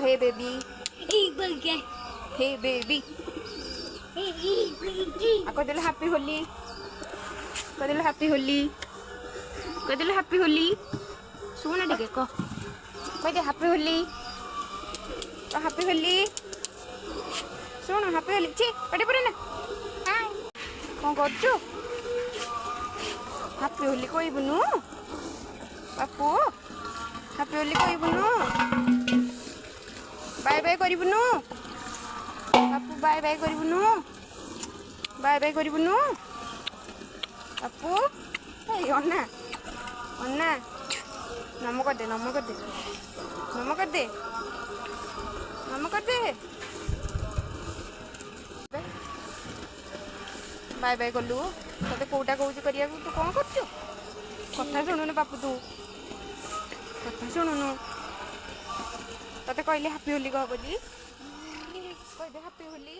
हे baby hey baby କହିଦେଲେ happy Holi କହିଦେଲେ happy Holi କହିଦେଲେ ହାପି ହୋଲି ଶୁଣ ଟିକେ କହିଦେ ହାପି ହୋଲି ହାପି ହୋଲି ଶୁଣ ହାପି ହୋଲି ଛି ପାଟି ପୁରା ନା କ'ଣ କରୁଛୁ ହାପି ହୋଲି କହିବୁନୁ ବାପୁ ହାପି ହୋଲି କହିବୁନୁ ବାଏ ବାଏ କରିବୁନୁ ବାପୁ ବାଏ ବାଏ କରିବୁନୁ ବାଏ ବାଏ କରିବୁନୁ ବାପୁ ଏଇ ଅନା ଅନା ନମ କରିଦେ ନମ କରିଦେ ନମ କରିଦେ ନମ କରିଦେ ବାଏ ବାଏ କଲୁ ତତେ କୋଉଟା କହୁଛୁ କରିବାକୁ ତୁ କ'ଣ କରୁଛୁ କଥା ଶୁଣୁନୁ ବାପୁ ତୁ କଥା ଶୁଣୁନୁ ତତେ କହିଲେ ହାପି ହୋଲି କହ ବୋଲି କହିଦେ ହାପି ହୋଲି